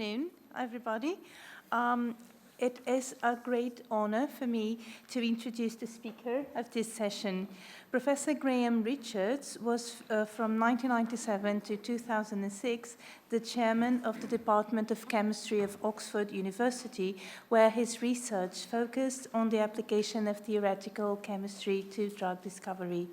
afternoon, everybody. It is a great honor for me to introduce the speaker of this session. Professor Graham Richards was, from 1997 to 2006, the chairman of the Department of Chemistry of Oxford University, where his research focused on the application of theoretical chemistry to drug discovery.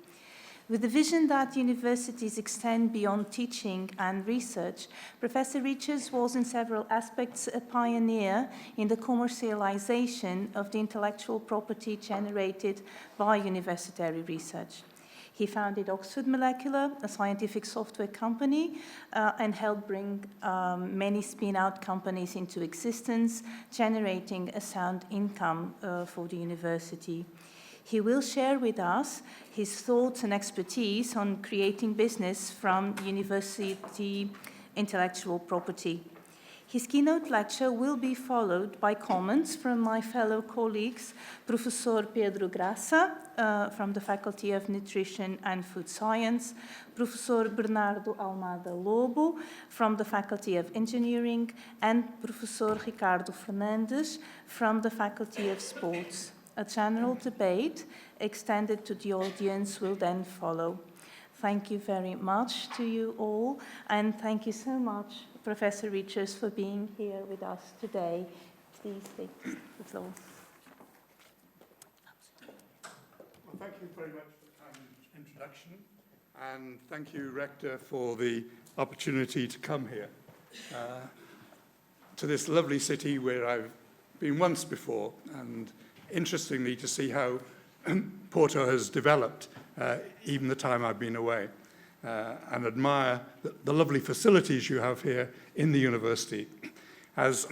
With the vision that universities extend beyond teaching and research, Professor Richards was in several aspects a pioneer in the commercialization of the intellectual property generated by university research. He founded Oxford Molecular, a scientific software company, and helped bring many spin-out companies into existence, generating a sound income for the university. He will share with us his thoughts and expertise on creating business from university intellectual property. His keynote lecture will be followed by comments from my fellow colleagues, Professor Pedro Graça, from the Faculty of Nutrition and Food Science, Professor Bernardo Almada Lobo, from the Faculty of Engineering, and Professor Ricardo Fernandes, from the Faculty of Sports. A general debate extended to the audience will then follow. Thank you very much to you all, and thank you so much, Professor Richards, for being here with us today. Please take the floor. Well, thank you very much for the kind introduction, and thank you, Rector, for the opportunity to come here to this lovely city where I've been once before, and interestingly to see how Porto has developed even the time I've been away, and admire the lovely facilities you have here in the university. As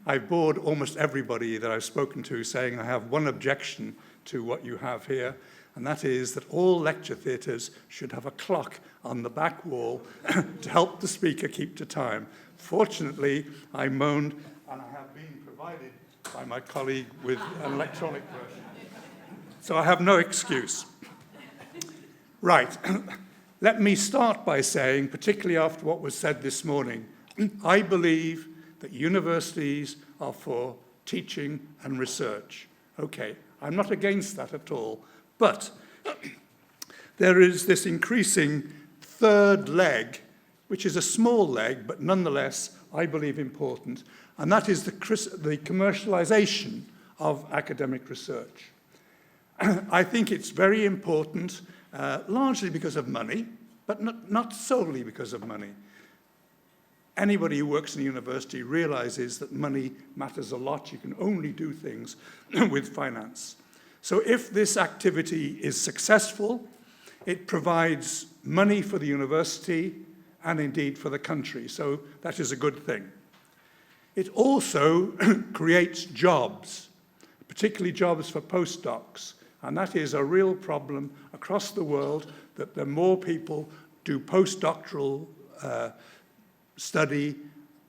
I've bored almost everybody that I've spoken to saying I have one objection to what you have here, and that is that all lecture theatres should have a clock on the back wall to help the speaker keep to time. Fortunately, I moaned, and I have been provided by my colleague with an electronic version. So I have no excuse. Right. Let me start by saying, particularly after what was said this morning, I believe that universities are for teaching and research. Okay, I'm not against that at all, but there is this increasing third leg, which is a small leg, but nonetheless, I believe important, and that is the commercialization of academic research. I think it's very important, largely because of money, but not solely because of money. Anybody who works in a university realizes that money matters a lot. You can only do things with finance. So if this activity is successful, it provides money for the university and indeed for the country. So that is a good thing. It also creates jobs, particularly jobs for postdocs. And that is a real problem across the world, that the more people do postdoctoral study,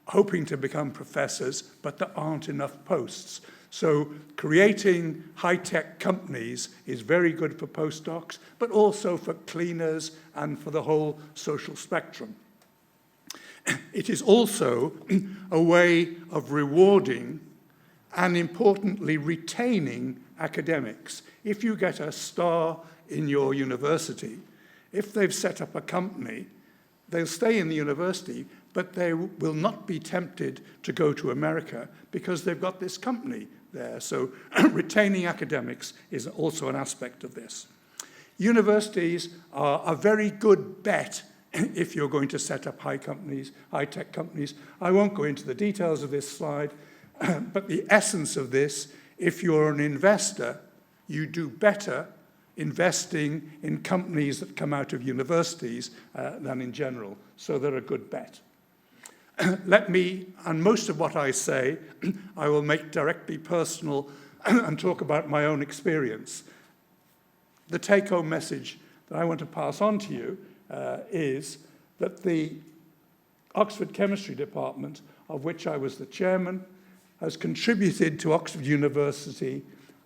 hoping to become professors, but there aren't enough posts. So creating high-tech companies is very good for postdocs, but also for cleaners and for the whole social spectrum. It is also a way of rewarding and, importantly, retaining academics. If you get a star in your university, if they've set up a company, they'll stay in the university, but they will not be tempted to go to America because they've got this company there. So retaining academics is also an aspect of this. Universities are a very good bet if you're going to set up high-tech companies. I won't go into the details of this slide, but the essence of this, if you're an investor, you do better investing in companies that come out of universities than in general. So they're a good bet. Let me, and most of what I say, I will make directly personal and talk about my own experience. The take-home message that I want to pass on to you is that the Oxford Chemistry Department, of which I was the chairman, has contributed to Oxford University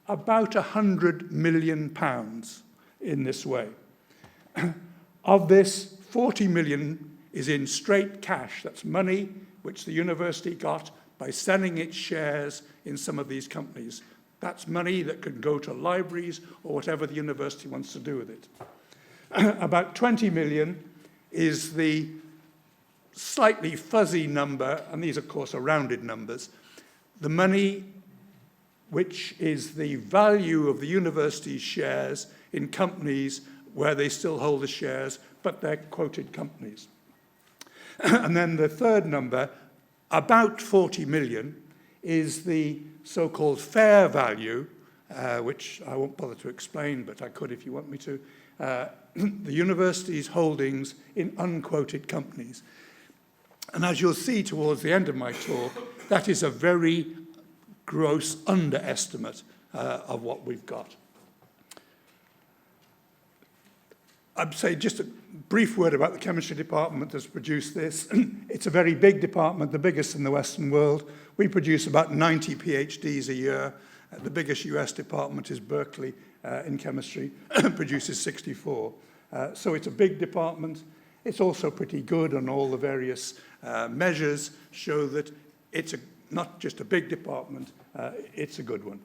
about £100 million in this way. Of this, 40 million is in straight cash. That's money which the university got by selling its shares in some of these companies. That's money that can go to libraries or whatever the university wants to do with it. About 20 million is the slightly fuzzy number, and these, of course, are rounded numbers, the money which is the value of the university's shares in companies where they still hold the shares, but they're quoted companies. And then the third number, about 40 million, is the so-called fair value, which I won't bother to explain, but I could if you want me to, the university's holdings in unquoted companies. And as you'll see towards the end of my talk, that is a very gross underestimate of what we've got. I'd say just a brief word about the chemistry department that's produced this. It's a very big department, the biggest in the Western world. We produce about 90 PhDs a year. The biggest US department is Berkeley in chemistry, produces 64. So it's a big department. It's also pretty good, and all the various measures show that it's not just a big department, it's a good one.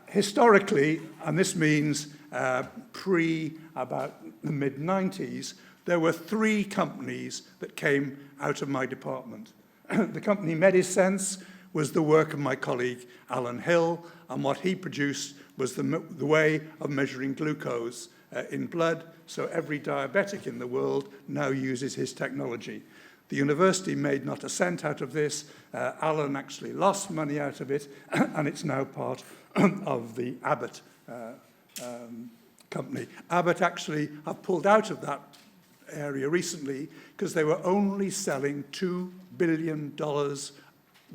Historically, and this means about the mid-90s, there were 3 companies that came out of my department. The company Medisense was the work of my colleague Alan Hill, and what he produced was the way of measuring glucose in blood, so every diabetic in the world now uses his technology. The university made not a cent out of this. Alan actually lost money out of it, and it's now part of the Abbott company. Abbott actually have pulled out of that area recently because they were only selling $2 billion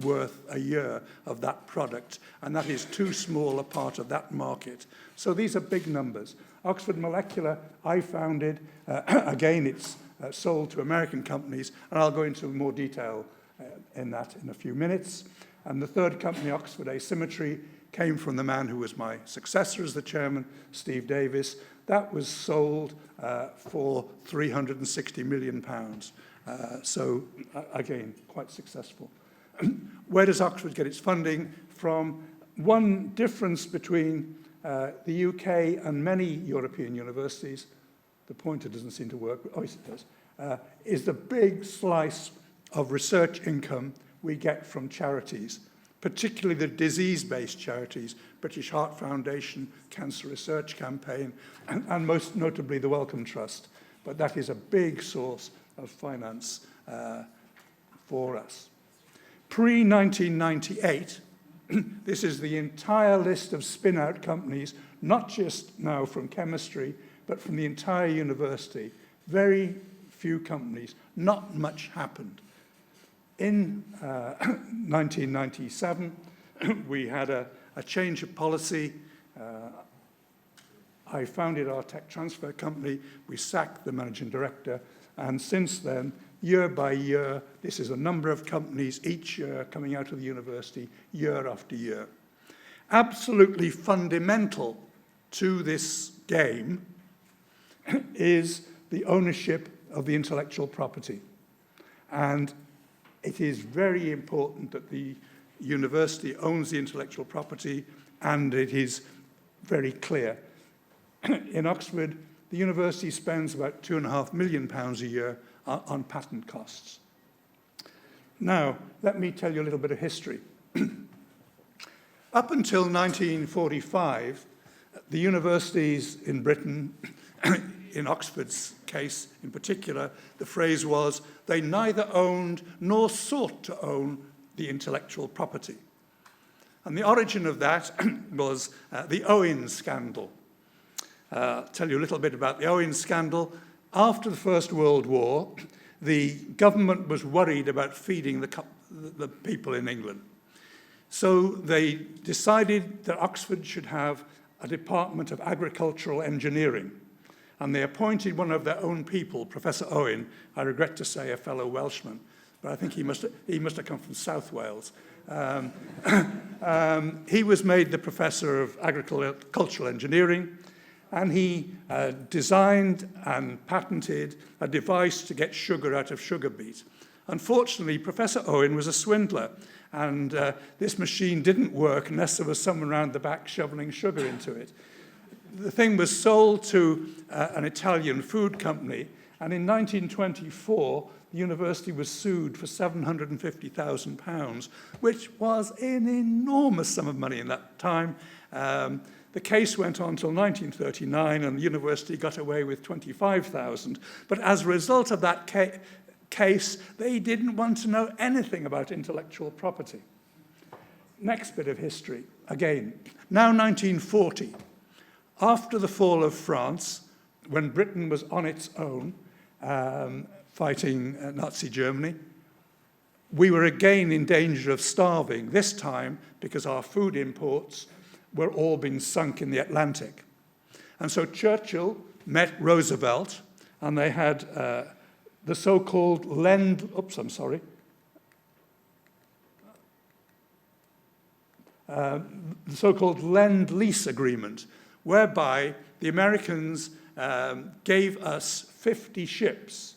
worth a year of that product, and that is too small a part of that market. So these are big numbers. Oxford Molecular, I founded. Again, it's sold to American companies, and I'll go into more detail in that in a few minutes. And the third company, Oxford Asymmetry, came from the man who was my successor as the chairman, Steve Davis. That was sold for £360 million. So, again, quite successful. Where does Oxford get its funding from? One difference between the UK and many European universities, the pointer doesn't seem to work, but oh, yes, it does, is the big slice of research income we get from charities, particularly the disease-based charities, British Heart Foundation, Cancer Research Campaign, and most notably the Wellcome Trust. But that is a big source of finance for us. Pre-1998, this is the entire list of spin-out companies, not just now from chemistry, but from the entire university. Very few companies, not much happened. In 1997, we had a change of policy. I founded our tech transfer company. We sacked the managing director. And since then, year by year, this is a number of companies each year coming out of the university, year after year. Absolutely fundamental to this game is the ownership of the intellectual property. And it is very important that the university owns the intellectual property, and it is very clear. In Oxford, the university spends about £2.5 million a year on patent costs. Now, let me tell you a little bit of history. Up until 1945, the universities in Britain, in Oxford's case in particular, the phrase was, they neither owned nor sought to own the intellectual property. And the origin of that was the Owen scandal. I'll tell you a little bit about the Owen scandal. After the First World War, the government was worried about feeding the people in England. So they decided that Oxford should have a department of agricultural engineering. And they appointed one of their own people, Professor Owen, I regret to say a fellow Welshman, but I think he must have come from South Wales. He was made the Professor of Agricultural Engineering, and he designed and patented a device to get sugar out of sugar beet. Unfortunately, Professor Owen was a swindler, and this machine didn't work unless there was someone around the back shoveling sugar into it. The thing was sold to an Italian food company, and in 1924, the university was sued for £750,000, which was an enormous sum of money in that time. The case went on until 1939, and the university got away with 25,000. But as a result of that case, they didn't want to know anything about intellectual property. Next bit of history, again, now 1940. After the fall of France, when Britain was on its own, fighting Nazi Germany, we were again in danger of starving, this time because our food imports were all being sunk in the Atlantic. And so Churchill met Roosevelt, and they had the so-called Lend-Lease agreement, whereby the Americans gave us 50 ships.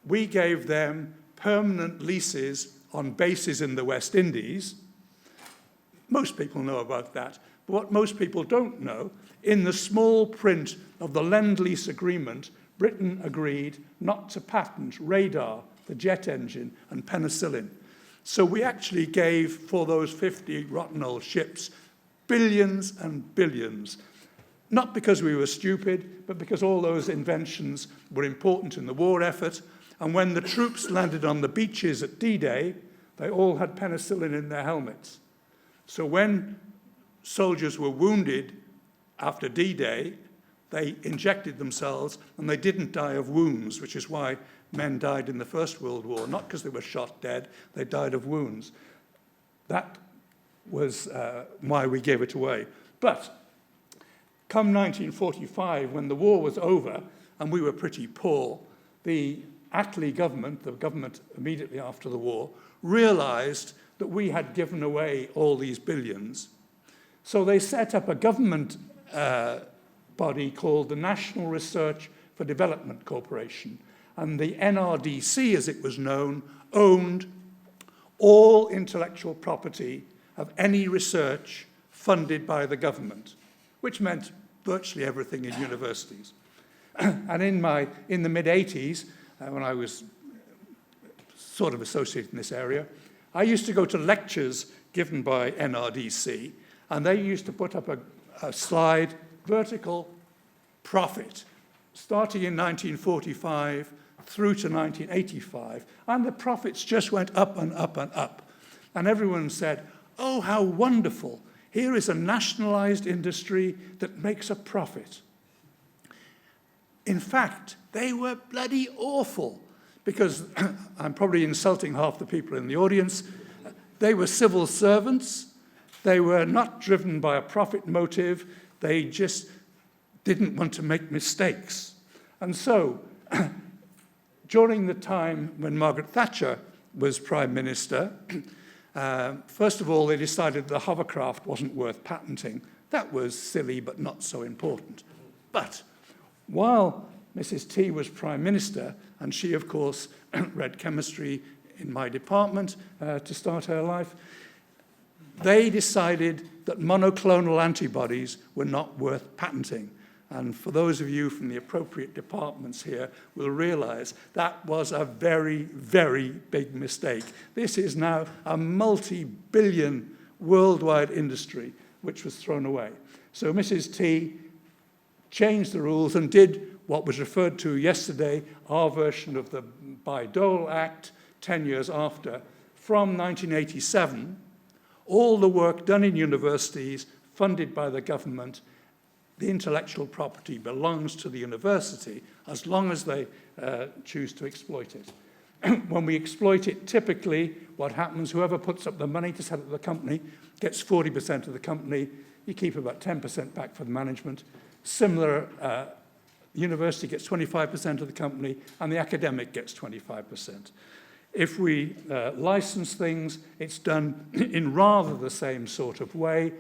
We gave them permanent leases on bases in the West Indies. Most people know about that. But what most people don't know, in the small print of the Lend-Lease agreement, Britain agreed not to patent radar, the jet engine, and penicillin. So we actually gave, for those 50 rotten old ships, billions and billions. Not because we were stupid, but because all those inventions were important in the war effort. And when the troops landed on the beaches at D-Day, they all had penicillin in their helmets. So when soldiers were wounded after D-Day, they injected themselves, and they didn't die of wounds, which is why men died in the First World War, not because they were shot dead, they died of wounds. That was why we gave it away. But come 1945, when the war was over, and we were pretty poor, the Attlee government, the government immediately after the war, realized that we had given away all these billions. So they set up a government body called the National Research for Development Corporation. And the NRDC, as it was known, owned all intellectual property of any research funded by the government, which meant virtually everything in universities. And in the mid-'80s, when I was sort of associated in this area, I used to go to lectures given by NRDC, and they used to put up a slide, vertical profit, starting in 1945 through to 1985, and the profits just went up and up and up. And everyone said, oh, how wonderful. Here is a nationalized industry that makes a profit. In fact, they were bloody awful, because I'm probably insulting half the people in the audience. They were civil servants. They were not driven by a profit motive. They just didn't want to make mistakes. And so, during the time when Margaret Thatcher was Prime Minister, first of all, they decided the hovercraft wasn't worth patenting. That was silly, but not so important. But while Mrs. T was Prime Minister, and she, of course, read chemistry in my department to start her life, they decided that monoclonal antibodies were not worth patenting. And for those of you from the appropriate departments here will realize that was a very, very big mistake. This is now a multi-billion worldwide industry which was thrown away. So Mrs. T changed the rules and did what was referred to yesterday, our version of the Bayh-Dole Act, 10 years after. From 1987, all the work done in universities funded by the government, the intellectual property belongs to the university as long as they choose to exploit it. When we exploit it, typically what happens, whoever puts up the money to set up the company gets 40% of the company. You keep about 10% back for the management. Similar, the university gets 25% of the company, and the academic gets 25%. If we license things, it's done in rather the same sort of way.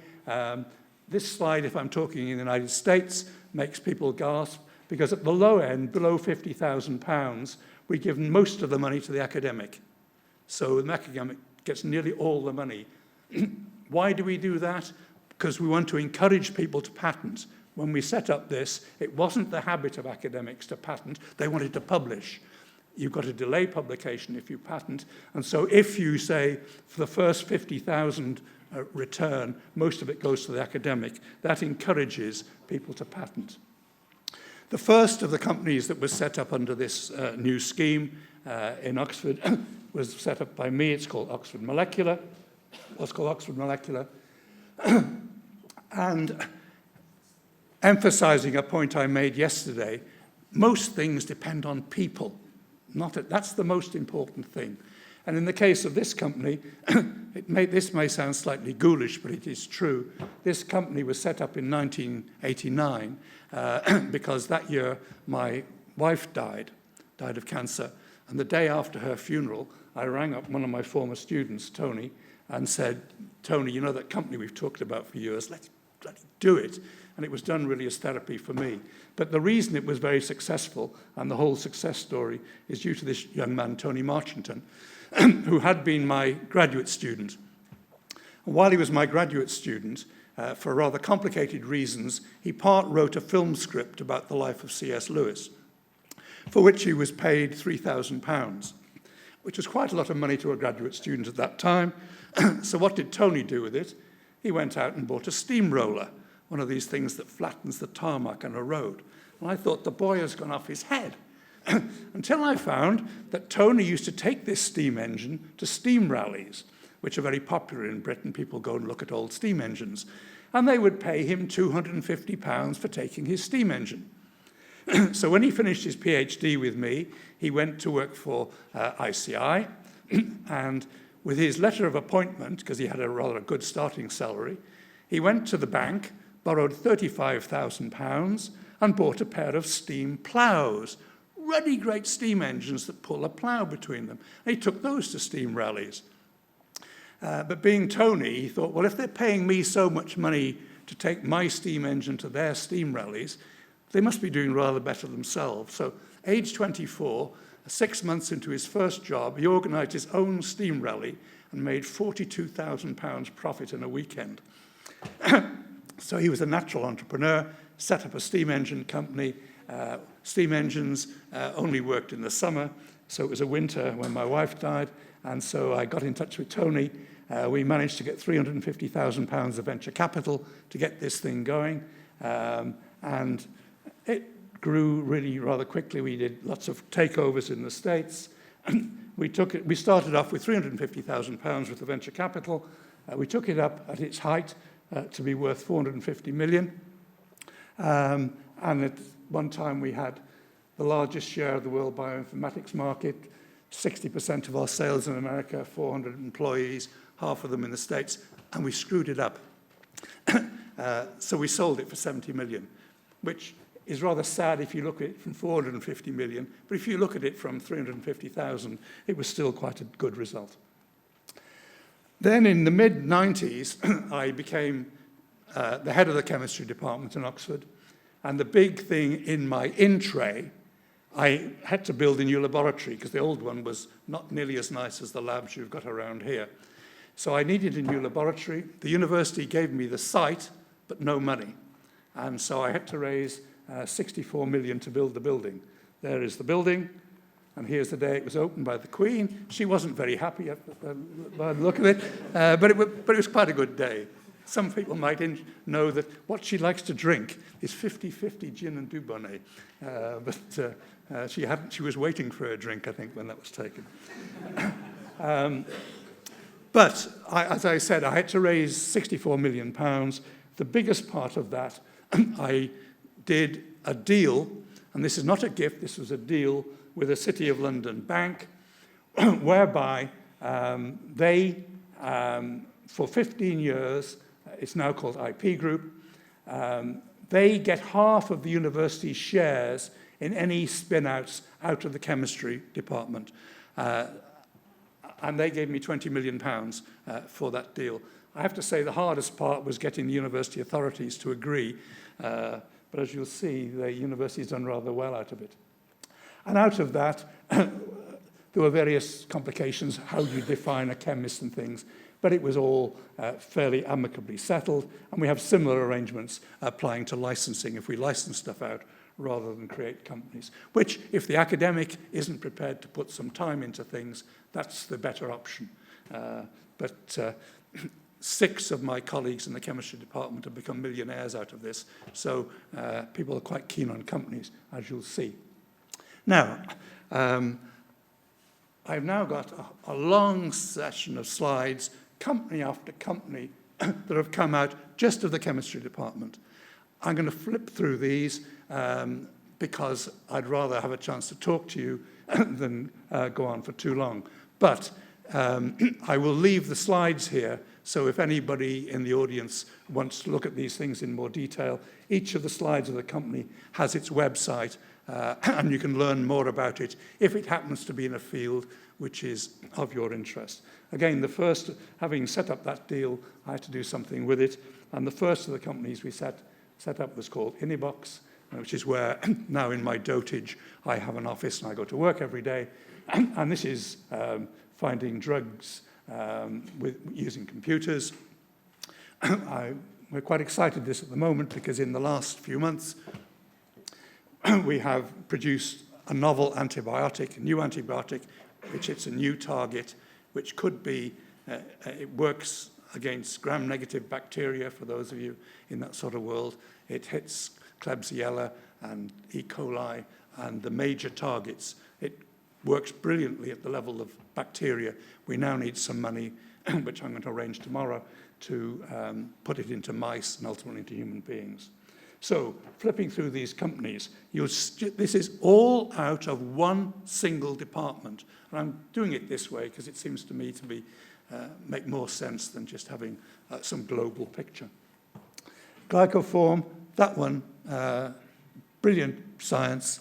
This slide, if I'm talking in the United States, makes people gasp, because at the low end, below £50,000, we give most of the money to the academic. So the academic gets nearly all the money. Why do we do that? Because we want to encourage people to patent. When we set up this, it wasn't the habit of academics to patent. They wanted to publish. You've got to delay publication if you patent. And so if you say, for the first 50,000 return, most of it goes to the academic, that encourages people to patent. The first of the companies that was set up under this new scheme in Oxford was set up by me. It's called Oxford Molecular. What's called Oxford Molecular. And emphasizing a point I made yesterday, most things depend on people. That's the most important thing. And in the case of this company, this may sound slightly ghoulish, but it is true. This company was set up in 1989 because that year my wife died of cancer. And the day after her funeral, I rang up one of my former students, Tony, and said, Tony, you know that company we've talked about for years, let's bloody do it. And it was done really as therapy for me. But the reason it was very successful, and the whole success story, is due to this young man, Tony Marchington, who had been my graduate student. And while he was my graduate student, for rather complicated reasons, he part wrote a film script about the life of C.S. Lewis, for which he was paid £3,000, which was quite a lot of money to a graduate student at that time. So what did Tony do with it? He went out and bought a steamroller, one of these things that flattens the tarmac on a road. And I thought, the boy has gone off his head. Until I found that Tony used to take this steam engine to steam rallies, which are very popular in Britain. People go and look at old steam engines. And they would pay him £250 for taking his steam engine. So when he finished his PhD with me, he went to work for ICI, and with his letter of appointment, because he had a rather good starting salary, he went to the bank, borrowed £35,000, and bought a pair of steam ploughs, ruddy great steam engines that pull a plough between them. And he took those to steam rallies. But being Tony, he thought, well, if they're paying me so much money to take my steam engine to their steam rallies, they must be doing rather better themselves. So, age 24, 6 months into his first job, he organised his own steam rally and made £42,000 profit in a weekend. So he was a natural entrepreneur, set up a steam engine company. Steam engines only worked in the summer, so it was a winter when my wife died, and so I got in touch with Tony. We managed to get £350,000 of venture capital to get this thing going, and it grew really rather quickly. We did lots of takeovers in the States. We started off with £350,000 worth of venture capital. We took it up at its height to be worth $450 million. And at one time we had the largest share of the world bioinformatics market, 60% of our sales in America, 400 employees, half of them in the States, and we screwed it up. So we sold it for 70 million, which is rather sad if you look at it from 450 million, but if you look at it from 350,000, it was still quite a good result. Then in the mid-90s, I became the head of the chemistry department in Oxford, and the big thing in my in-tray, I had to build a new laboratory because the old one was not nearly as nice as the labs you've got around here. So I needed a new laboratory. The university gave me the site, but no money. And so I had to raise 64 million to build the building. There is the building, and here's the day it was opened by the Queen. She wasn't very happy by the look of it, but it was quite a good day. Some people might know that what she likes to drink is 50-50 gin and Dubonnet, but she was waiting for her drink, I think, when that was taken. But as I said, I had to raise £64 million. The biggest part of that, I did a deal, and this is not a gift, this was a deal with a City of London bank, whereby they, for 15 years, it's now called IP Group, they get half of the university's shares in any spin-outs out of the chemistry department. And they gave me £20 million for that deal. I have to say the hardest part was getting the university authorities to agree, but as you'll see, the university's done rather well out of it. And out of that, There were various complications, how do you define a chemist and things, but it was all fairly amicably settled, and we have similar arrangements applying to licensing if we license stuff out rather than create companies, which, if the academic isn't prepared to put some time into things, that's the better option. But 6 of my colleagues in the chemistry department have become millionaires out of this, so people are quite keen on companies, as you'll see. Now, I've now got a long session of slides, company after company, that have come out just of the chemistry department. I'm going to flip through these because I'd rather have a chance to talk to you than go on for too long. But I will leave the slides here, so if anybody in the audience wants to look at these things in more detail, each of the slides of the company has its website, and you can learn more about it if it happens to be in a field which is of your interest. Again, the first, having set up that deal, I had to do something with it, and the first of the companies we set up was called Inibox, which is where now in my dotage I have an office and I go to work every day, and this is finding drugs using computers. We're quite excited this at the moment because in the last few months we have produced a novel antibiotic, a new antibiotic, which hits a new target, which could be, it works against gram-negative bacteria, for those of you in that sort of world. It hits Klebsiella and E. coli and the major targets. It works brilliantly at the level of bacteria. We now need some money, which I'm going to arrange tomorrow, to put it into mice and ultimately into human beings. So, flipping through these companies, this is all out of one single department. And I'm doing it this way because it seems to me to be make more sense than just having some global picture. Glycoform, that one, brilliant science,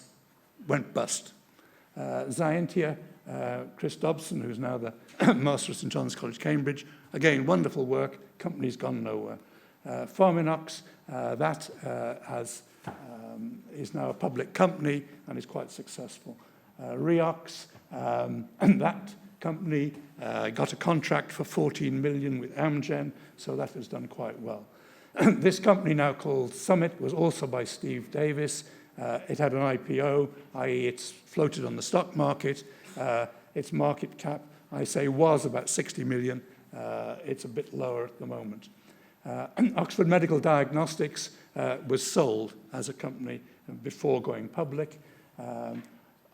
went bust. Scientia, Chris Dobson, who's now the Master at St John's College, Cambridge, again, wonderful work, company's gone nowhere. Pharminox, that is now a public company and is quite successful. Reox, that company got a contract for 14 million with Amgen, so that has done quite well. This company now called Summit was also by Steve Davis. It had an IPO, i.e. it's floated on the stock market. Its market cap, I say, was about 60 million. It's a bit lower at the moment. Oxford Medical Diagnostics was sold as a company before going public.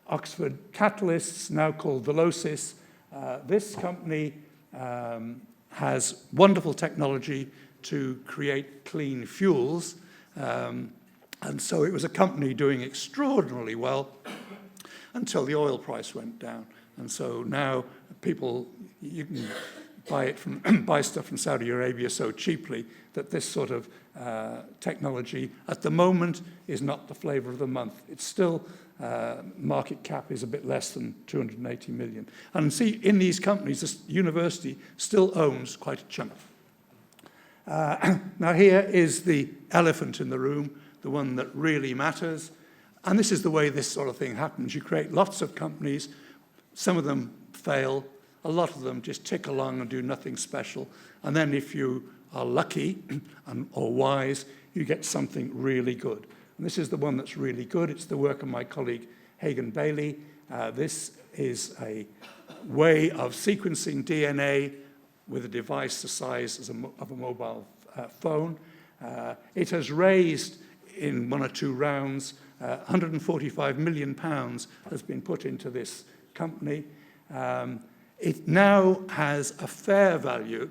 Oxford Catalysts, now called Velocis. This company has wonderful technology to create clean fuels. And so it was a company doing extraordinarily well until the oil price went down. And so now people, you can buy stuff from Saudi Arabia so cheaply that this sort of technology at the moment is not the flavor of the month. It's still, market cap is a bit less than 280 million. And see, in these companies, this university still owns quite a chunk. Now here is the elephant in the room, the one that really matters. And this is the way this sort of thing happens. You create lots of companies, some of them fail, a lot of them just tick along and do nothing special. And then if you are lucky or wise, you get something really good. And this is the one that's really good. It's the work of my colleague Hagan Bailey. This is a way of sequencing DNA with a device the size of a mobile phone. It has raised in 1 or 2 rounds, 145 million pounds has been put into this company. It now has a fair value.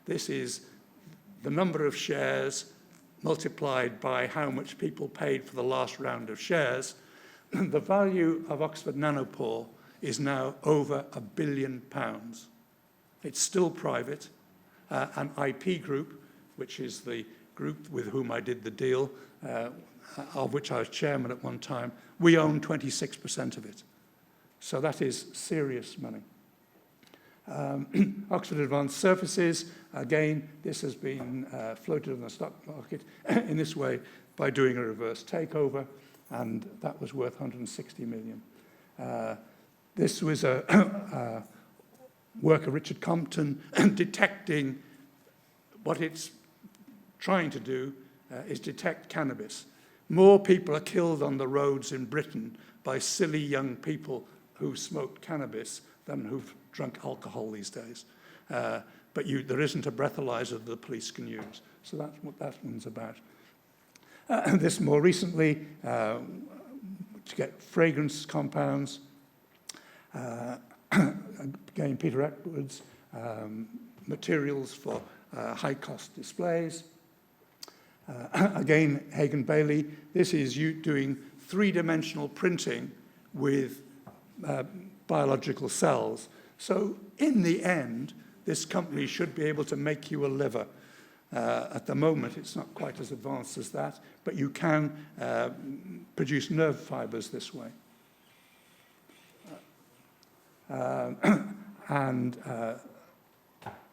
This is the number of shares multiplied by how much people paid for the last round of shares. The value of Oxford Nanopore is now over £1 billion. It's still private. An IP group, which is the group with whom I did the deal, of which I was chairman at one time, we own 26% of it. So that is serious money. Oxford Advanced Surfaces, again, this has been floated on the stock market in this way by doing a reverse takeover, and that was worth 160 million. This was a work of Richard Compton detecting what it's trying to do is detect cannabis. More people are killed on the roads in Britain by silly young people who smoked cannabis than who've drunk alcohol these days. But there isn't a breathalyzer that the police can use. So that's what that one's about. This more recently, to get fragrance compounds. Again, Peter Eckwood's materials for high-cost displays. Again, Hagen Bailey. This is you doing three-dimensional printing with biological cells. So in the end, this company should be able to make you a liver. At the moment, it's not quite as advanced as that, but you can produce nerve fibers this way.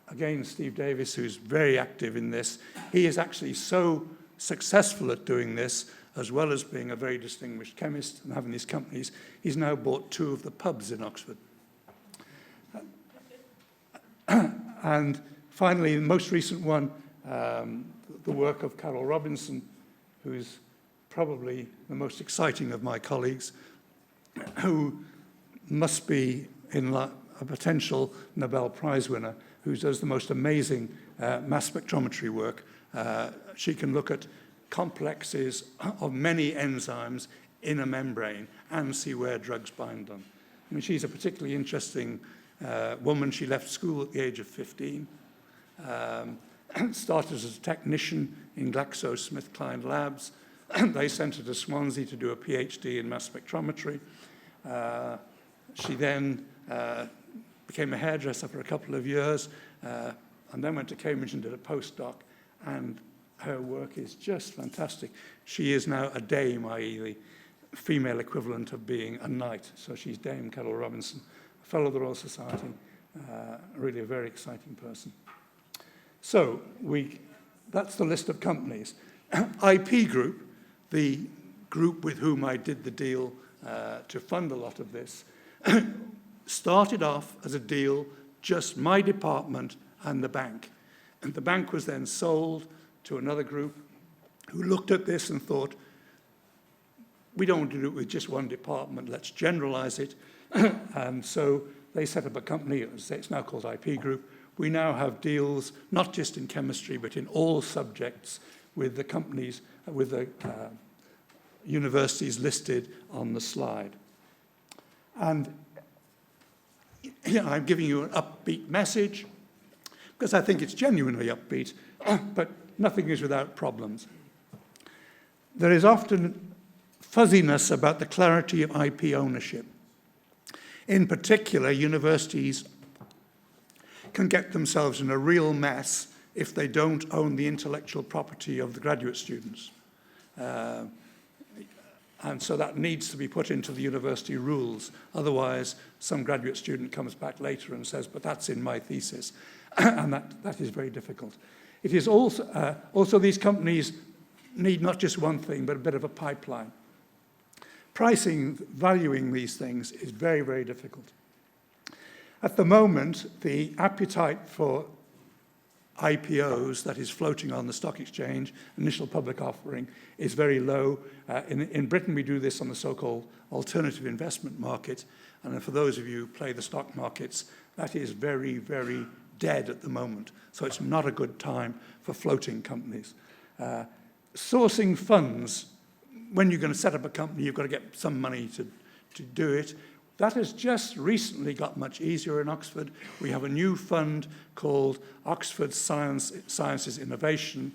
Again, Steve Davis, who's very active in this, he is actually so successful at doing this, as well as being a very distinguished chemist and having these companies, he's now bought 2 of the pubs in Oxford. And finally, the most recent one, the work of Carol Robinson, who's probably the most exciting of my colleagues, who must be a potential Nobel Prize winner, who does the most amazing mass spectrometry work. She can look at complexes of many enzymes in a membrane and see where drugs bind them. I mean, she's a particularly interesting woman. She left school at the age of 15, started as a technician in GlaxoSmithKline Labs. They sent her to Swansea to do a PhD in mass spectrometry. She then became a hairdresser for a couple of years, and then went to Cambridge and did a postdoc, and her work is just fantastic. She is now a dame, i.e. the female equivalent of being a knight. So she's Dame Carol Robinson, a fellow of the Royal Society, really a very exciting person. So that's the list of companies. IP Group, the group with whom I did the deal to fund a lot of this, started off as a deal, just my department and the bank. And the bank was then sold to another group who looked at this and thought, we don't want to do it with just one department, let's generalize it. And so they set up a company, it's now called IP Group. We now have deals, not just in chemistry, but in all subjects with the companies, with the universities listed on the slide. And I'm giving you an upbeat message, because I think it's genuinely upbeat, but nothing is without problems. There is often fuzziness about the clarity of IP ownership. In particular, universities can get themselves in a real mess if they don't own the intellectual property of the graduate students. And so that needs to be put into the university rules. Otherwise, some graduate student comes back later and says, but that's in my thesis. And that is very difficult. It is also these companies need not just one thing, but a bit of a pipeline. Pricing, valuing these things is very, very difficult. At the moment, the appetite for IPOs, that is floating on the stock exchange, initial public offering, is very low. In Britain, we do this on the so-called alternative investment market. And for those of you who play the stock markets, that is very, very dead at the moment. So it's not a good time for floating companies. Sourcing funds, when you're going to set up a company, you've got to get some money to do it. That has just recently got much easier in Oxford. We have a new fund called Oxford Sciences Innovation,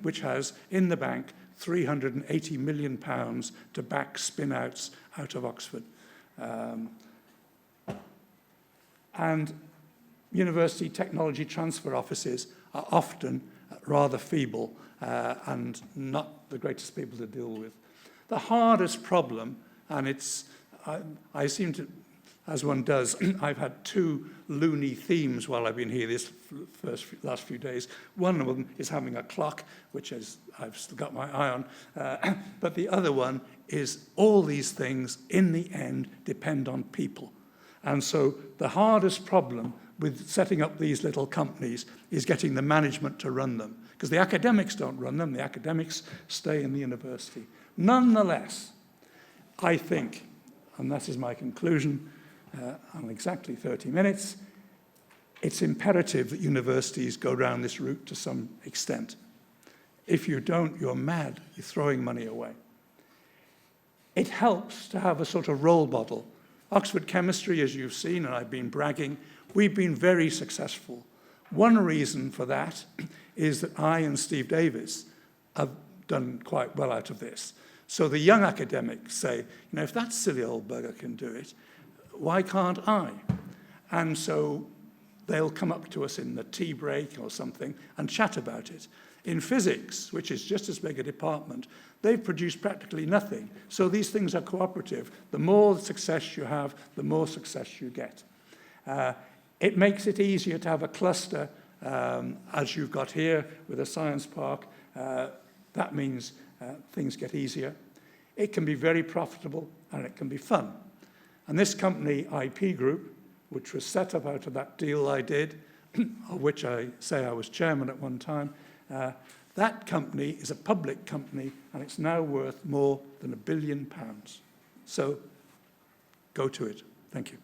which has in the bank £380 million to back spin-outs out of Oxford. And university technology transfer offices are often rather feeble and not the greatest people to deal with. The hardest problem, and it's I seem to as one does. I've had two loony themes while I've been here this last few days. One of them is having a clock, which I've still got my eye on, but the other one is all these things, in the end, depend on people. And so the hardest problem with setting up these little companies is getting the management to run them, because the academics don't run them, the academics stay in the university. Nonetheless, I think, and this is my conclusion, on exactly 30 minutes, it's imperative that universities go down this route to some extent. If you don't, you're mad, you're throwing money away. It helps to have a sort of role model. Oxford Chemistry, as you've seen, and I've been bragging, we've been very successful. One reason for that is that I and Steve Davis have done quite well out of this. So the young academics say, if that silly old bugger can do it, why can't I? And so they'll come up to us in the tea break or something and chat about it. In physics, which is just as big a department, they've produced practically nothing. So these things are cooperative. The more success you have, the more success you get. It makes it easier to have a cluster, as you've got here with a science park. That means things get easier. It can be very profitable and it can be fun. And this company, IP Group, which was set up out of that deal I did, of which I say I was chairman at one time, that company is a public company and it's now worth more than £1 billion. So go to it. Thank you.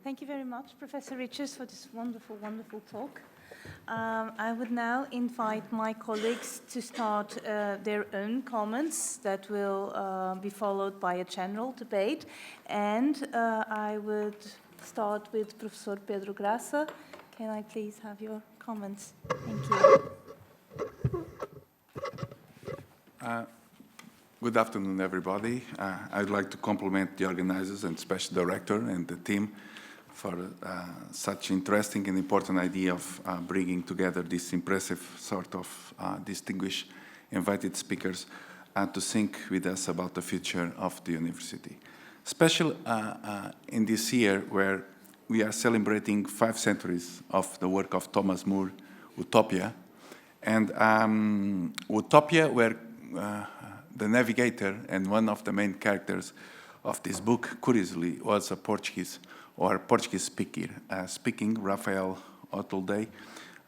Thank you very much, Professor Richards, for this wonderful, wonderful talk. I would now invite my colleagues to start their own comments that will be followed by a general debate. And I would start with Professor Pedro Graça. Can I please have your comments? Thank you. Good afternoon, everybody. I would like to compliment the organizers and special director and the team for such interesting and important idea of bringing together this impressive sort of distinguished invited speakers to think with us about the future of the university. Especially in this year where we are celebrating 5 centuries of the work of Thomas More, Utopia. And Utopia, where the navigator and one of the main characters of this book, curiously, was a Portuguese speaking Rafael Otolday,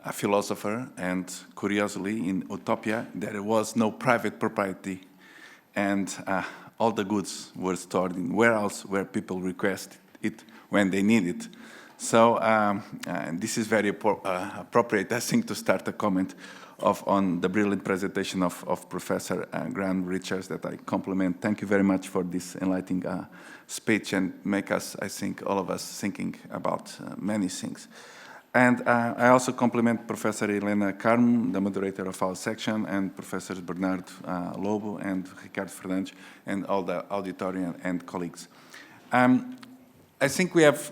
a philosopher, and curiously, in Utopia, there was no private property, and all the goods were stored in warehouse where people request it when they need it. So this is very appropriate, I think, to start a comment on the brilliant presentation of Professor Graham Richards that I compliment. Thank you very much for this enlightening speech and make us, I think, all of us thinking about many things. And I also compliment Professor Helena Carmo, the moderator of our section, and Professors Bernardo Lobo and Ricardo Fernandes, and all the auditorium and colleagues. I think we have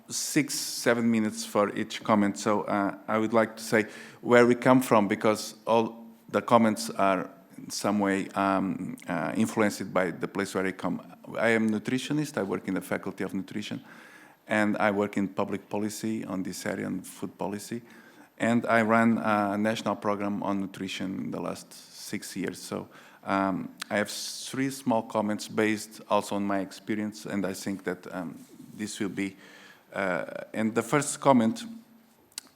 6-7 minutes for each comment, so I would like to say where we come from, because all the comments are in some way influenced by the place where I come. I am a nutritionist, I work in the Faculty of Nutrition, and I work in public policy on this area, on food policy, and I ran a national program on nutrition in the last 6 years. So I have 3 small comments based also on my experience, and I think that this will be and the first comment,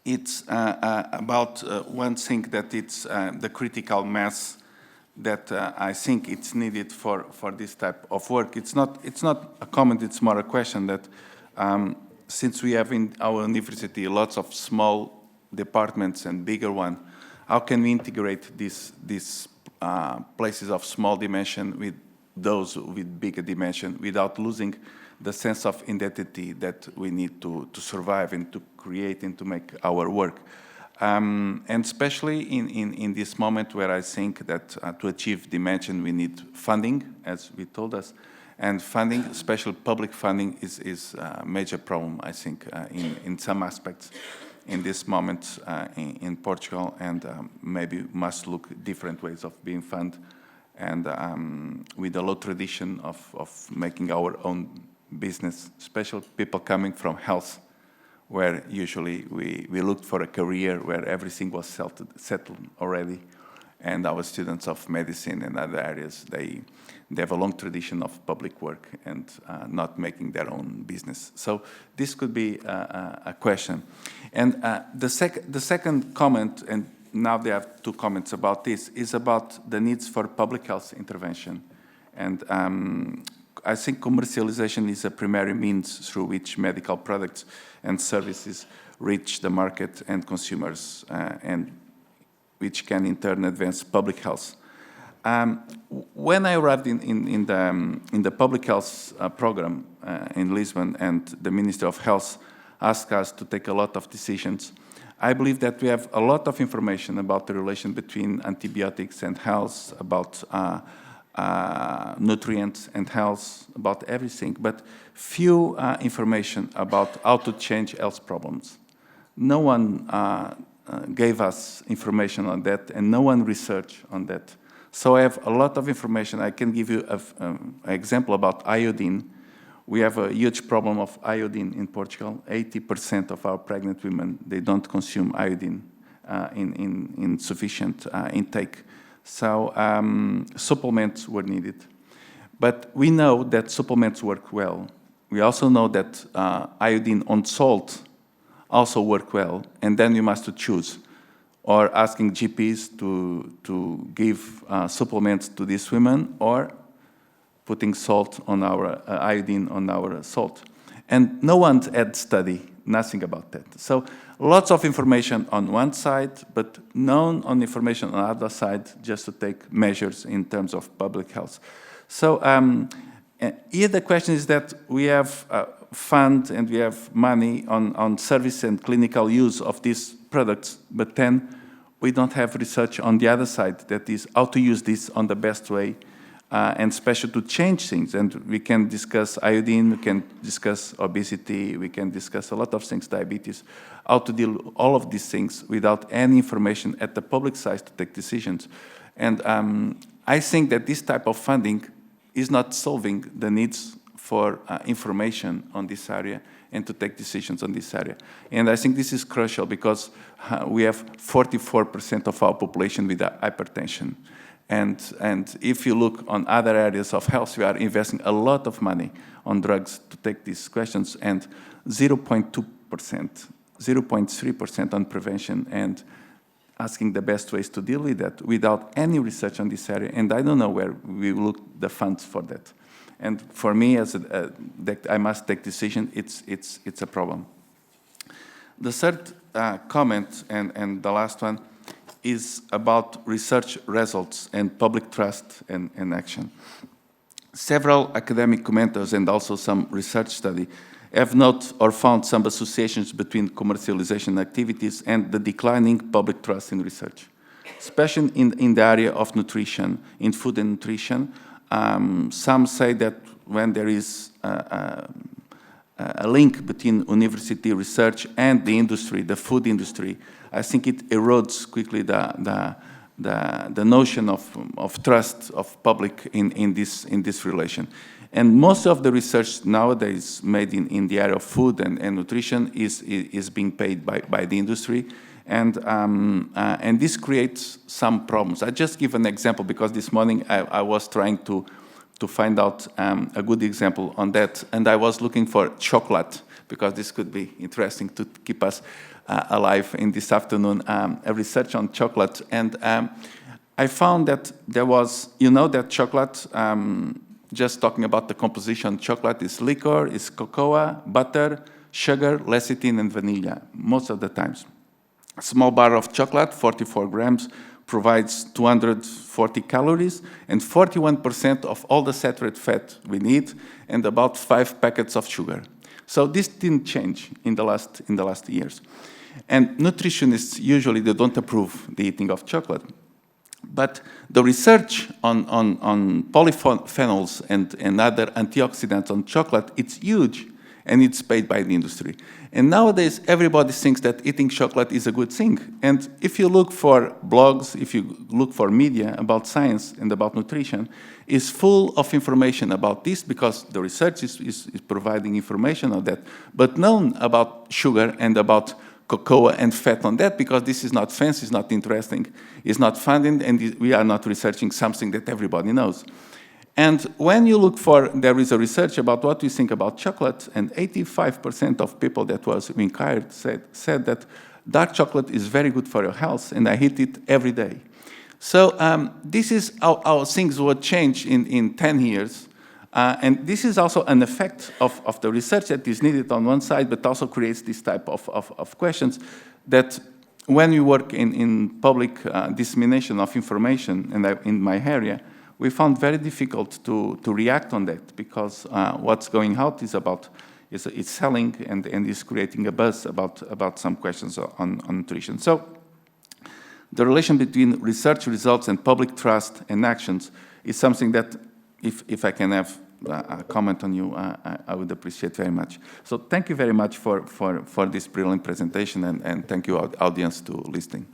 it's about one thing that it's the critical mass that I think it's needed for this type of work. It's not a comment, it's more a question that since we have in our university lots of small departments and bigger one, how can we integrate these places of small dimension with those with bigger dimension without losing the sense of identity that we need to survive and to create and to make our work. And especially in this moment where I think that to achieve dimension we need funding, as we told us, and funding, especially public funding, is a major problem, I think, in some aspects in this moment in Portugal, and maybe must look different ways of being funded, and with a low tradition of making our own business, especially people coming from health, where usually we looked for a career where everything was settled already, and our students of medicine and other areas, they have a long tradition of public work and not making their own business. So this could be a question. And the second comment, and now they have two comments about this, is about the needs for public health intervention. And I think commercialization is a primary means through which medical products and services reach the market and consumers, and which can in turn advance public health. When I arrived in the public health program in Lisbon, and the Minister of Health asked us to take a lot of decisions, I believe that we have a lot of information about the relation between antibiotics and health, about nutrients and health, about everything, but few information about how to change health problems. No one gave us information on that, and no one researched on that. So I have a lot of information. I can give you an example about iodine. We have a huge problem of iodine in Portugal. 80% of our pregnant women, they don't consume iodine in sufficient intake. So supplements were needed. But we know that supplements work well. We also know that iodine on salt also work well, and then you must choose, or asking GPs to give supplements to these women, or putting salt on our iodine on our salt. And no one had studied, nothing about that. So lots of information on one side, but none on information on the other side, just to take measures in terms of public health. So here the question is that we have fund and we have money on service and clinical use of these products, but then we don't have research on the other side, that is how to use this on the best way, and especially to change things. And we can discuss iodine, we can discuss obesity, we can discuss a lot of things, diabetes, how to deal with all of these things without any information at the public side to take decisions. And I think that this type of funding is not solving the needs for information on this area and to take decisions on this area. And I think this is crucial because we have 44% of our population with hypertension. And if you look on other areas of health, we are investing a lot of money on drugs to take these questions, and 0.2%, 0.3% on prevention, and asking the best ways to deal with that without any research on this area. And I don't know where we look the funds for that. And for me, as that I must take decision, it's a problem. The third comment, and the last one, is about research results and public trust and action. Several academic commenters and also some research study have noted or found some associations between commercialization activities and the declining public trust in research, especially in the area of nutrition, in food and nutrition. Some say that when there is a link between university research and the industry, the food industry, I think it erodes quickly the notion of trust of public in this relation. And most of the research nowadays made in the area of food and nutrition is being paid by the industry, and this creates some problems. I just give an example because this morning I was trying to find out a good example on that, and I was looking for chocolate because this could be interesting to keep us alive in this afternoon. A research on chocolate, and I found that there was, that chocolate. Just talking about the composition, chocolate is liquor, is cocoa, butter, sugar, lecithin, and vanilla, most of the times. A small bar of chocolate, 44 grams, provides 240 calories and 41% of all the saturated fat we need, and about 5 packets of sugar. So this didn't change in the last years. And nutritionists, usually they don't approve the eating of chocolate. But the research on polyphenols and other antioxidants on chocolate, it's huge, and it's paid by the industry. And nowadays, everybody thinks that eating chocolate is a good thing. And if you look for blogs, if you look for media about science and about nutrition, it's full of information about this because the research is providing information on that, but none about sugar and about cocoa and fat on that, because this is not fancy, it's not interesting, it's not funded, and we are not researching something that everybody knows. And when you look for, there is a research about what we think about chocolate, and 85% of people that was inquired said that dark chocolate is very good for your health, and I eat it every day. So this is how things will change in 10 years. And this is also an effect of the research that is needed on one side, but also creates this type of questions that when we work in public dissemination of information, and in my area, we found very difficult to react on that, because what's going out is it's selling and is creating a buzz about some questions on nutrition. So the relation between research results and public trust and actions is something that, if I can have a comment on you, I would appreciate very much. So thank you very much for this brilliant presentation, and thank you, audience, to listening.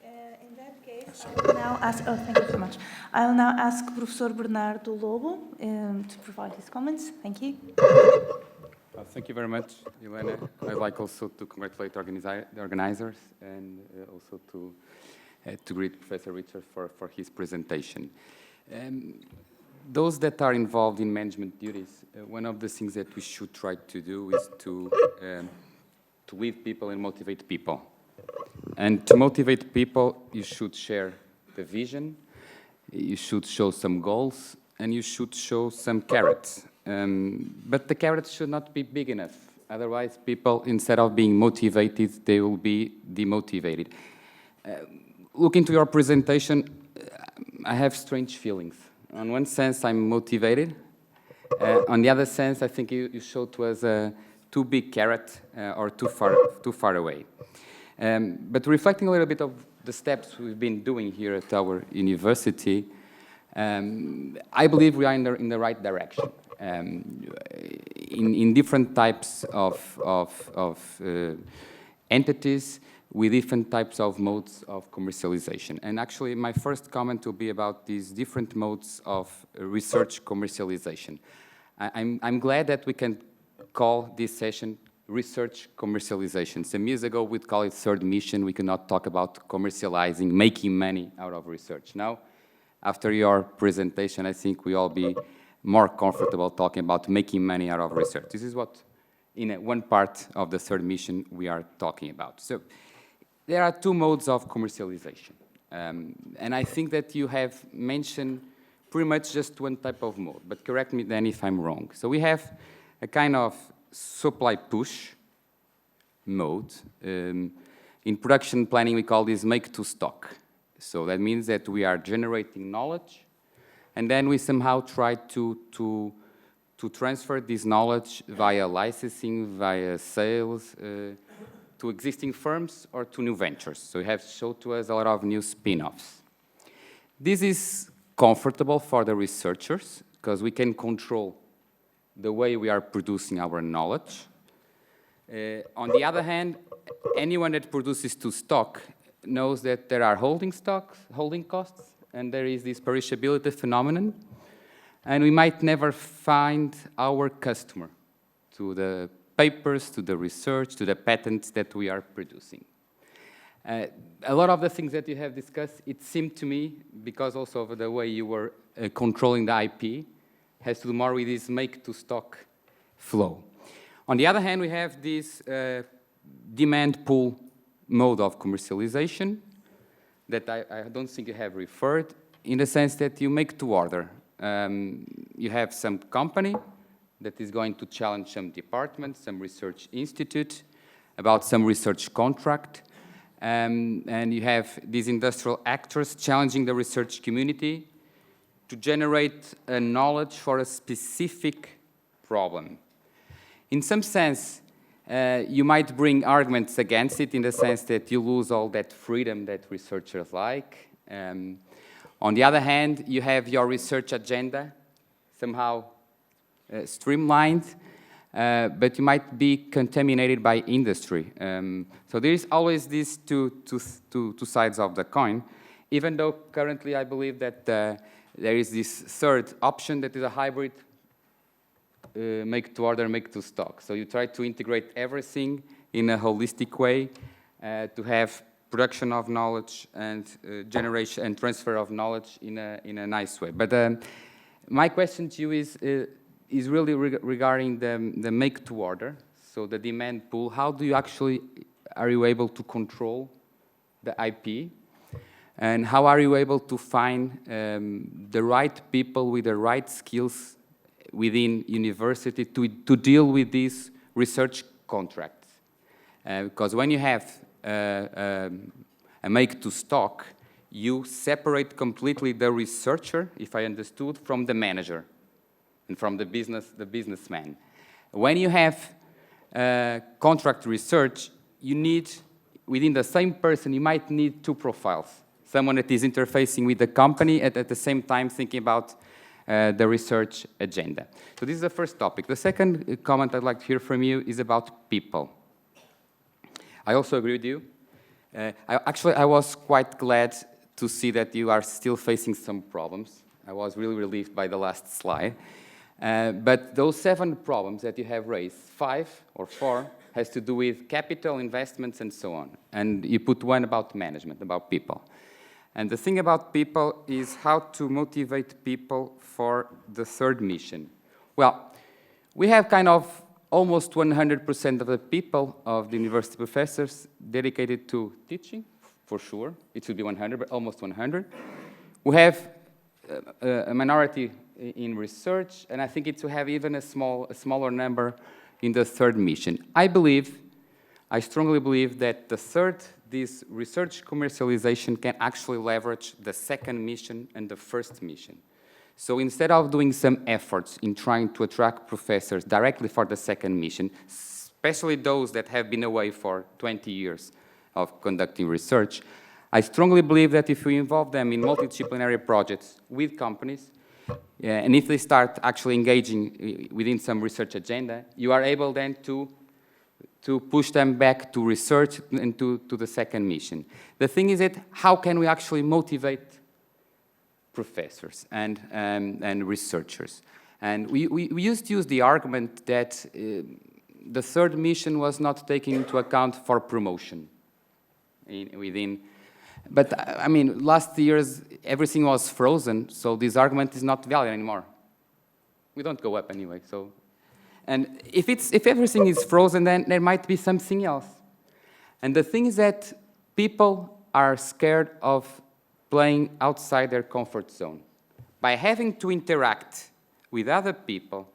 In that case, I will now ask, thank you so much. I will now ask Professor Bernardo Lobo to provide his comments. Thank you. Thank you very much, Helena. I'd like also to congratulate the organizers, and also to greet Professor Richard for his presentation. Those that are involved in management duties, one of the things that we should try to do is to lead people and motivate people. And to motivate people, you should share the vision, you should show some goals, and you should show some carrots. But the carrots should not be big enough. Otherwise, people, instead of being motivated, they will be demotivated. Looking to your presentation, I have strange feelings. On one sense, I'm motivated. On the other sense, I think you showed to us a too big carrot or too far away. But reflecting a little bit of the steps we've been doing here at our university, I believe we are in the right direction. In different types of entities with different types of modes of commercialization. And actually, my first comment will be about these different modes of research commercialization. I'm glad that we can call this session research commercialization. Some years ago, we'd call it third mission. We could not talk about commercializing, making money out of research. Now, after your presentation, I think we all be more comfortable talking about making money out of research. This is what, in one part of the third mission, we are talking about. So there are two modes of commercialization. And I think that you have mentioned pretty much just one type of mode, but correct me then if I'm wrong. So we have a kind of supply push mode. In production planning, we call this make to stock. So that means that we are generating knowledge, and then we somehow try to transfer this knowledge via licensing, via sales, to existing firms or to new ventures. So you have showed to us a lot of new spin-offs. This is comfortable for the researchers because we can control the way we are producing our knowledge. On the other hand, anyone that produces to stock knows that there are holding costs, and there is this perishability phenomenon, and we might never find our customer to the papers, to the research, to the patents that we are producing. A lot of the things that you have discussed, it seemed to me, because also of the way you were controlling the IP, has to do more with this make-to-stock flow. On the other hand, we have this demand pull mode of commercialization that I don't think you have referred, in the sense that you make to order. You have some company that is going to challenge some department, some research institute, about some research contract, and you have these industrial actors challenging the research community to generate a knowledge for a specific problem. In some sense, you might bring arguments against it in the sense that you lose all that freedom that researchers like. On the other hand, you have your research agenda somehow streamlined, but you might be contaminated by industry. So there is always these two sides of the coin, even though currently I believe that there is this third option that is a hybrid make to order, make to stock. So you try to integrate everything in a holistic way to have production of knowledge and generation and transfer of knowledge in a nice way. But my question to you is really regarding the make to order, so the demand pool. How do you actually, are you able to control the IP? And how are you able to find the right people with the right skills within university to deal with these research contracts? Because when you have a make to stock, you separate completely the researcher, if I understood, from the manager and from the businessman. When you have contract research, you need, within the same person, you might need two profiles. Someone that is interfacing with the company at the same time thinking about the research agenda. So this is the first topic. The second comment I'd like to hear from you is about people. I also agree with you. I was quite glad to see that you are still facing some problems. I was really relieved by the last slide. But those 7 problems that you have raised, 5 or 4, has to do with capital, investments, and so on. And you put one about management, about people. And the thing about people is how to motivate people for the third mission. Well, we have kind of almost 100% of the people of the university professors dedicated to teaching, for sure. It should be 100, but almost 100. We have a minority in research, and I think it to have even a smaller number in the third mission. I strongly believe that this research commercialization can actually leverage the second mission and the first mission. So instead of doing some efforts in trying to attract professors directly for the second mission, especially those that have been away for 20 years of conducting research, I strongly believe that if we involve them in multidisciplinary projects with companies, and if they start actually engaging within some research agenda, you are able then to push them back to research and to the second mission. The thing is that how can we actually motivate professors and researchers? And we used to use the argument that the third mission was not taking into account for promotion within. But I mean, last years, everything was frozen, so this argument is not valid anymore. We don't go up anyway, so. And if everything is frozen, then there might be something else. And the thing is that people are scared of playing outside their comfort zone. By having to interact with other people,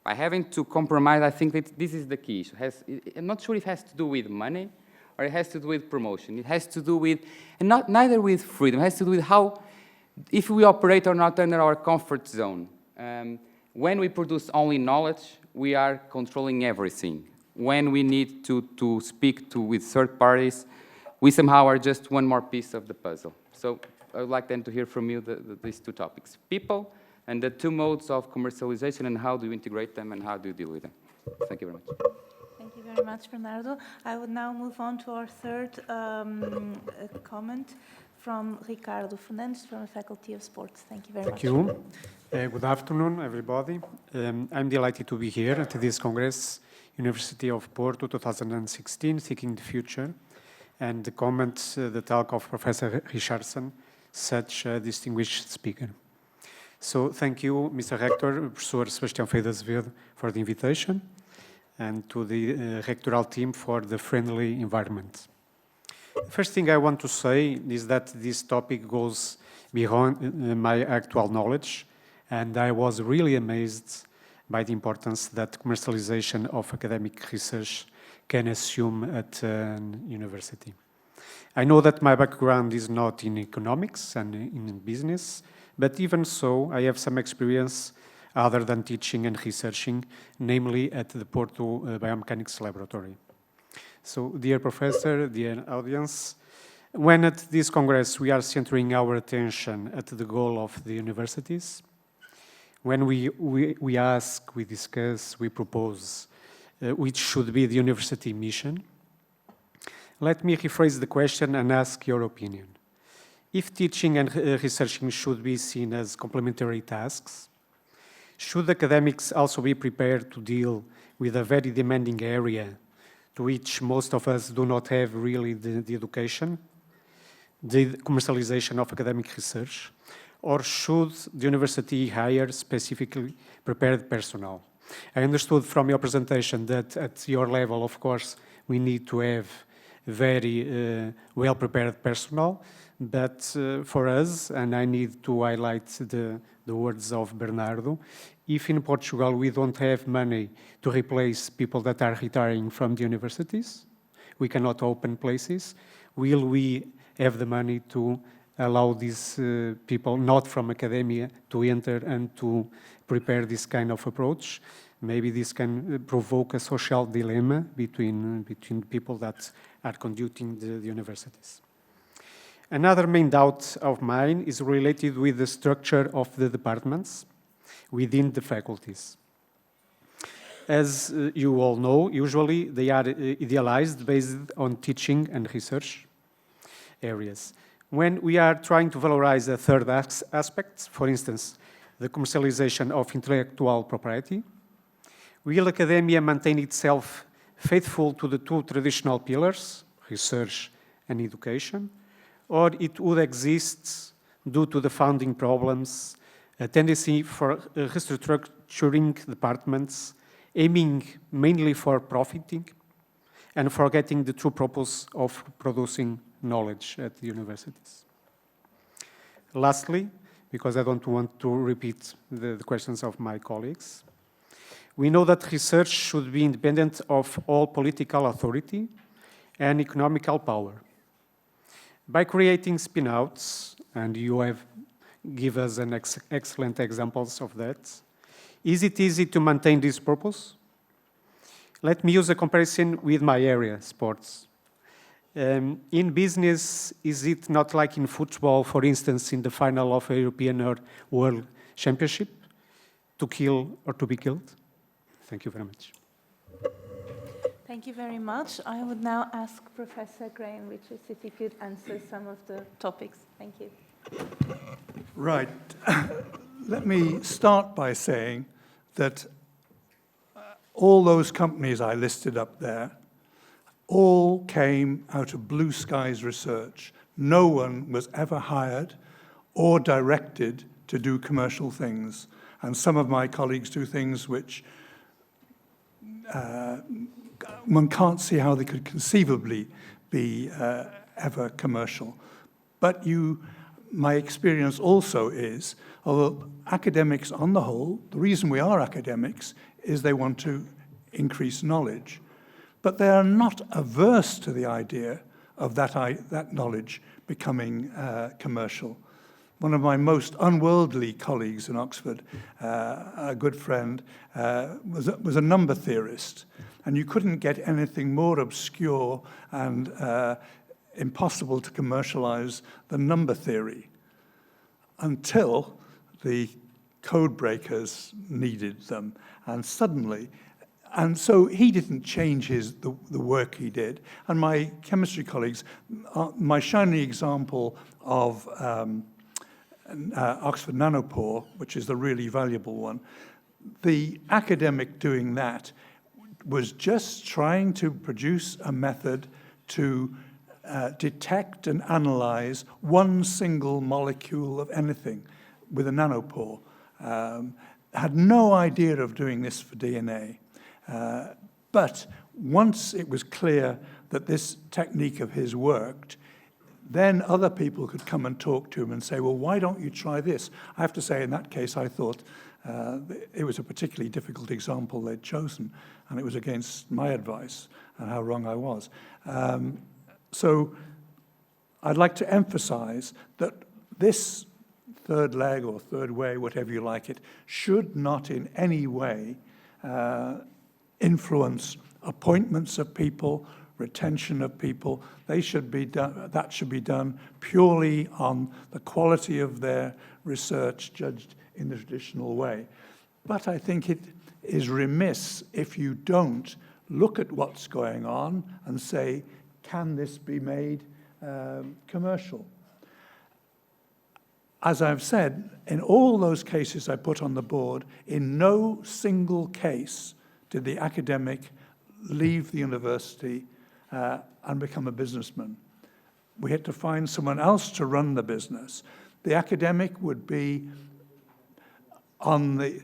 by having to compromise, I think that this is the key issue. I'm not sure it has to do with money, or it has to do with promotion. It has to do with, and neither with freedom. It has to do with how, if we operate or not under our comfort zone. When we produce only knowledge, we are controlling everything. When we need to speak with third parties, we somehow are just one more piece of the puzzle. So I would like then to hear from you these 2 topics. People and the 2 modes of commercialization, and how do you integrate them and how do you deal with them? Thank you very much. Thank you very much, Bernardo. I would now move on to our third comment from Ricardo Fernandes from the Faculty of Sports. Thank you very much. Thank you. Good afternoon, everybody. I'm delighted to be here at this Congress, University of Porto 2016, Seeking the Future, and the comments, the talk of Professor Richardson, such a distinguished speaker. So thank you, Mr. Rector, Professor Sebastião Feio de Azevedo, for the invitation, and to the rectoral team for the friendly environment. The first thing I want to say is that this topic goes beyond my actual knowledge, and I was really amazed by the importance that commercialization of academic research can assume at a university. I know that my background is not in economics and in business, but even so, I have some experience other than teaching and researching, namely at the Porto Biomechanics Laboratory. So, dear professor, dear audience, when at this Congress we are centering our attention at the goal of the universities, when we ask, we discuss, we propose which should be the university mission, let me rephrase the question and ask your opinion. If teaching and researching should be seen as complementary tasks, should academics also be prepared to deal with a very demanding area to which most of us do not have really the education, the commercialization of academic research, or should the university hire specifically prepared personnel? I understood from your presentation that at your level, of course, we need to have very well-prepared personnel, but for us, and I need to highlight the words of Bernardo, if in Portugal we don't have money to replace people that are retiring from the universities, we cannot open places, will we have the money to allow these people not from academia to enter and to prepare this kind of approach? Maybe this can provoke a social dilemma between people that are conducting the universities. Another main doubt of mine is related with the structure of the departments within the faculties. As you all know, usually they are idealized based on teaching and research areas. When we are trying to valorize a third aspect, for instance, the commercialization of intellectual property, will academia maintain itself faithful to the two traditional pillars, research and education, or it would exist, due to the funding problems, a tendency for restructuring departments, aiming mainly for profiting and forgetting the true purpose of producing knowledge at the universities? Lastly, because I don't want to repeat the questions of my colleagues, we know that research should be independent of all political authority and economical power. By creating spin-outs, and you have given us an excellent examples of that, is it easy to maintain this purpose? Let me use a comparison with my area, sports. In business, is it not like in football, for instance, in the final of a European or World Championship, to kill or to be killed? Thank you very much. Thank you very much. I would now ask Professor Graham Richards if he could answer some of the topics. Thank you. Right. Let me start by saying that all those companies I listed up there all came out of blue skies research. No one was ever hired or directed to do commercial things. And some of my colleagues do things which one can't see how they could conceivably be ever commercial. But my experience also is, although academics on the whole, the reason we are academics is they want to increase knowledge. But they are not averse to the idea of that knowledge becoming commercial. One of my most unworldly colleagues in Oxford, a good friend, was a number theorist. And you couldn't get anything more obscure and impossible to commercialize than number theory until the code breakers needed them. And suddenly, and so he didn't change the work he did. And my chemistry colleagues, my shining example of Oxford Nanopore, which is the really valuable one, the academic doing that was just trying to produce a method to detect and analyze one single molecule of anything with a nanopore. Had no idea of doing this for DNA. But once it was clear that this technique of his worked, then other people could come and talk to him and say, well, why don't you try this? I have to say, in that case, I thought it was a particularly difficult example they'd chosen, and it was against my advice and how wrong I was. So I'd like to emphasize that this third leg or third way, whatever you like it, should not in any way influence appointments of people, retention of people. They should be done, that should be done purely on the quality of their research judged in the traditional way. But I think it is remiss if you don't look at what's going on and say, can this be made commercial? As I've said, in all those cases I put on the board, in no single case did the academic leave the university and become a businessman. We had to find someone else to run the business. The academic would be on the,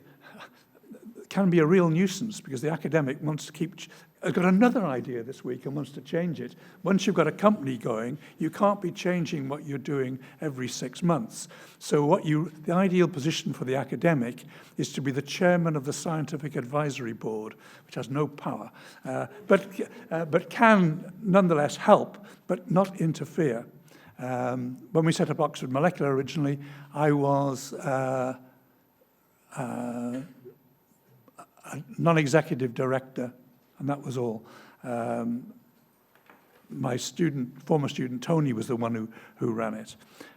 can be a real nuisance because the academic wants to keep, I've got another idea this week and wants to change it. Once you've got a company going, you can't be changing what you're doing every 6 months. So the ideal position for the academic is to be the chairman of the scientific advisory board, which has no power, but can nonetheless help, but not interfere. When we set up Oxford Molecular originally, I was a non-executive director, and that was all. My former student, Tony, was the one who ran it.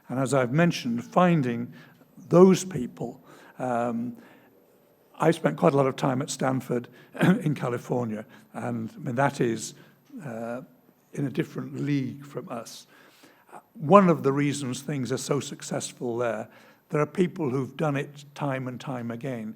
And as I've mentioned, finding those people, I spent quite a lot of time at Stanford in California, and I mean, that is in a different league from us. One of the reasons things are so successful there are people who've done it time and time again.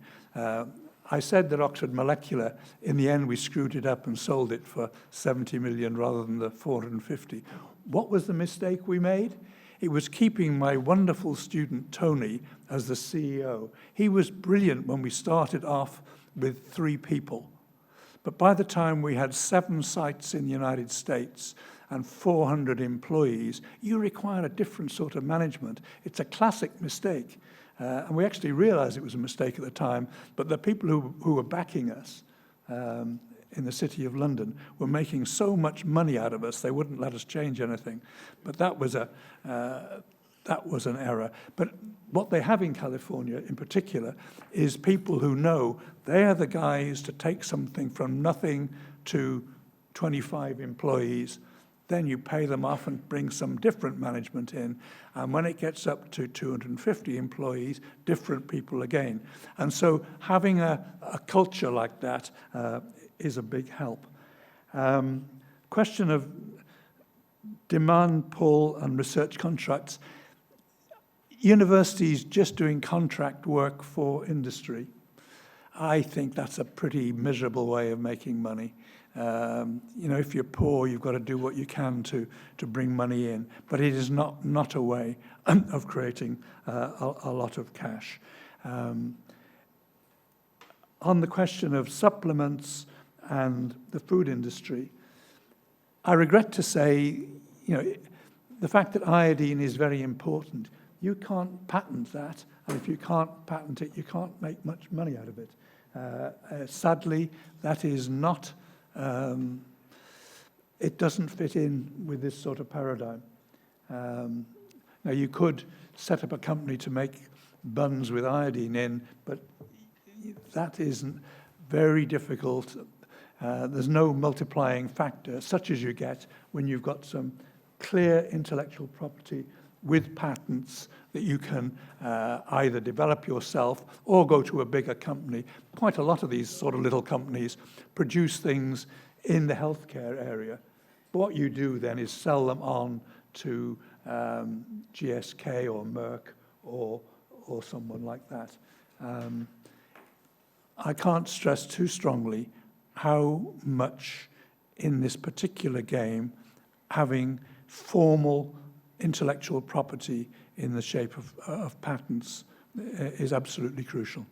I said that Oxford Molecular, in the end, we screwed it up and sold it for 70 million rather than the 450. What was the mistake we made? It was keeping my wonderful student, Tony, as the CEO. He was brilliant when we started off with 3 people. But by the time we had 7 sites in the United States and 400 employees, you require a different sort of management. It's a classic mistake. And we actually realized it was a mistake at the time, but the people who were backing us in the City of London were making so much money out of us, they wouldn't let us change anything. But that was an error. But what they have in California in particular is people who know they are the guys to take something from nothing to 25 employees. Then you pay them off and bring some different management in. And when it gets up to 250 employees, different people again. And so having a culture like that is a big help. Question of demand pull and research contracts. Universities just doing contract work for industry. I think that's a pretty miserable way of making money. You know, if you're poor, you've got to do what you can to bring money in. But it is not a way of creating a lot of cash. On the question of supplements and the food industry, I regret to say, you know, the fact that iodine is very important, you can't patent that. And if you can't patent it, you can't make much money out of it. Sadly, that is not... it doesn't fit in with this sort of paradigm. Now, you could set up a company to make buns with iodine in, but that isn't very difficult. There's no multiplying factor, such as you get when you've got some clear intellectual property with patents that you can either develop yourself or go to a bigger company. Quite a lot of these sort of little companies produce things in the healthcare area. But what you do then is sell them on to GSK or Merck or someone like that. I can't stress too strongly how much in this particular game having formal intellectual property in the shape of patents is absolutely crucial.